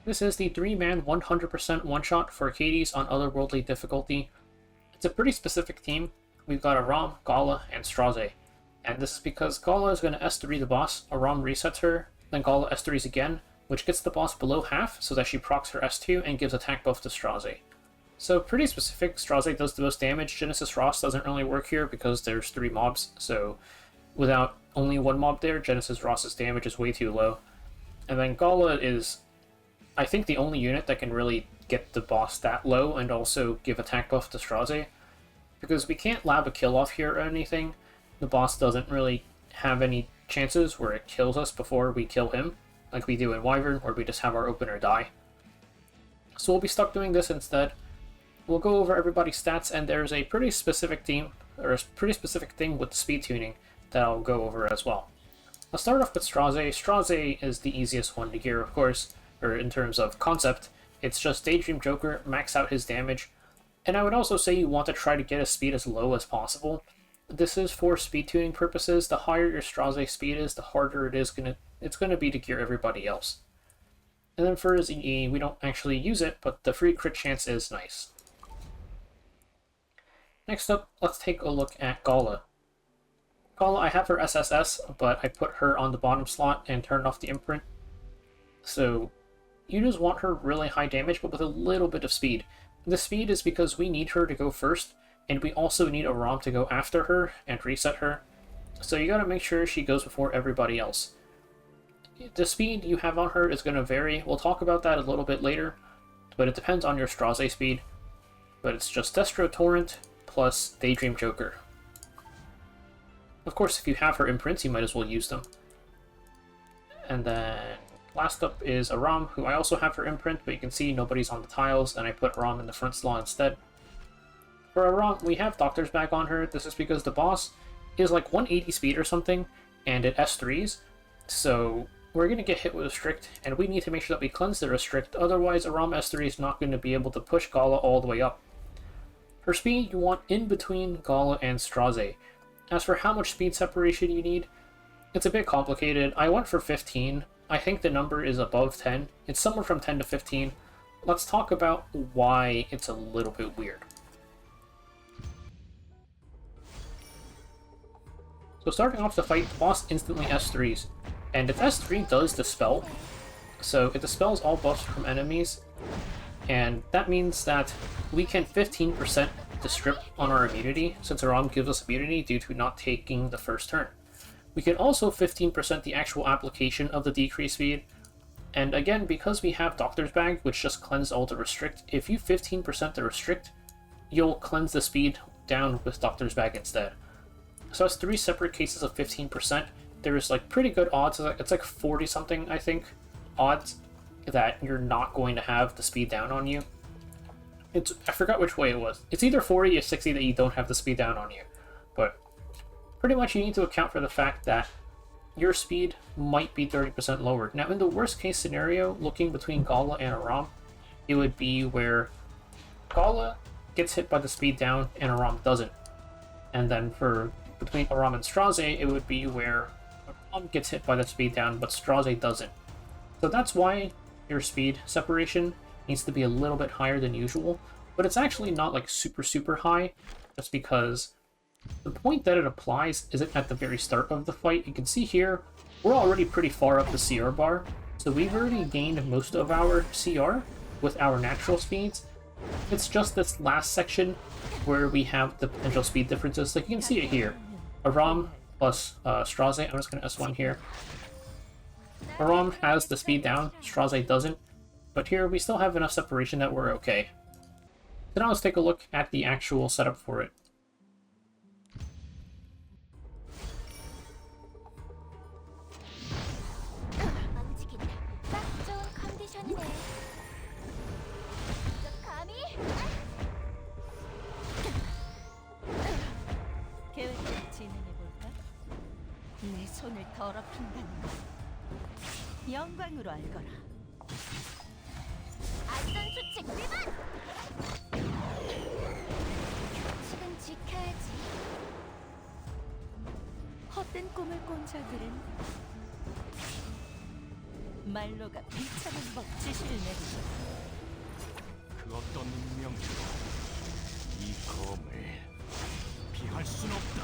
This is the 3-man 100% one-shot for Caides on Otherworldly difficulty. It's a pretty specific team. We've got Aram, Gala, and Straze. And this is because Gala is going to S3 the boss, Aram resets her, then Gala S3s again, which gets the boss below half so that she procs her S2 and gives attack buff to Straze. So pretty specific. Straze does the most damage. Genesis Ross doesn't really work here because there's 3 mobs, so without only 1 mob there, Genesis Ross's damage is way too low. And then Gala is, I think, the only unit that can really get the boss that low and also give attack buff to Straze, because we can't lab a kill off here or anything. The boss doesn't really have any chances where it kills us before we kill him, like we do in Wyvern, where we just have our opener die. So we'll be stuck doing this instead. We'll go over everybody's stats, and there's a pretty specific team, or a pretty specific thing with speed tuning that I'll go over as well. I'll start off with Straze. Straze is the easiest one to gear, of course, or in terms of concept. It's just Daydream Joker, max out his damage, and I would also say you want to try to get his speed as low as possible. This is for speed tuning purposes. The higher your Straze speed is, the harder it's gonna be to gear everybody else. And then for his EE, we don't actually use it, but the free crit chance is nice. Next up, let's take a look at Gala. Gala, I have her SSS, but I put her on the bottom slot and turned off the imprint. So you just want her really high damage, but with a little bit of speed. The speed is because we need her to go first, and we also need Aram to go after her and reset her. So you gotta make sure she goes before everybody else. The speed you have on her is gonna vary. We'll talk about that a little bit later, but it depends on your Straze speed. But it's just Destro Torrent plus Daydream Joker. Of course, if you have her imprints, you might as well use them. And then last up is Aram, who I also have her imprint, but you can see nobody's on the tiles, and I put Aram in the front slot instead. For Aram, we have Doctor's Bag on her. This is because the boss is like 180 speed or something, and it S3s, so we're going to get hit with Restrict, and we need to make sure that we cleanse the Restrict, otherwise Aram S3 is not going to be able to push Gala all the way up. Her speed you want in between Gala and Straze. As for how much speed separation you need, it's a bit complicated. I went for 15. I think the number is above 10. It's somewhere from 10 to 15. Let's talk about why it's a little bit weird. So starting off the fight, the boss instantly S3s, and its S3 does dispel, so it dispels all buffs from enemies, and that means that we can 15% the strip on our immunity, since Aram gives us immunity due to not taking the first turn. We can also 15% the actual application of the decreased speed, and again, because we have Doctor's Bag, which just cleanses all the Restrict, if you 15% the Restrict, you'll cleanse the speed down with Doctor's Bag instead. So that's 3 separate cases of 15%. There's like pretty good odds, it's like 40 something I think, odds that you're not going to have the speed down on you. I forgot which way it was. It's either 40 or 60 that you don't have the speed down on you. But pretty much you need to account for the fact that your speed might be 30% lower. Now in the worst case scenario, looking between Gala and Aram, it would be where Gala gets hit by the speed down and Aram doesn't. And then for between Aram and Straze, it would be where Aram gets hit by the speed down, but Straze doesn't. So that's why your speed separation needs to be a little bit higher than usual, but it's actually not like super high, just because the point that it applies isn't at the very start of the fight. You can see here, we're already pretty far up the CR bar, so we've already gained most of our CR with our natural speeds. It's just this last section where we have the potential speed differences. Like you can see it here. Aram plus Straze, I'm just going to S1 here. Aram has the speed down, Straze doesn't, but here we still have enough separation that we're okay. So now let's take a look at the actual setup for it. 내 손을 더럽힌다는 것 영광으로 알거라. 안전 수칙 위반! 규칙은 지켜야지. 헛된 꿈을 꾼 자들은 말로가 비참한 법 지시를 내리죠. 그 어떤 운명도 이 검을 피할 순 없다.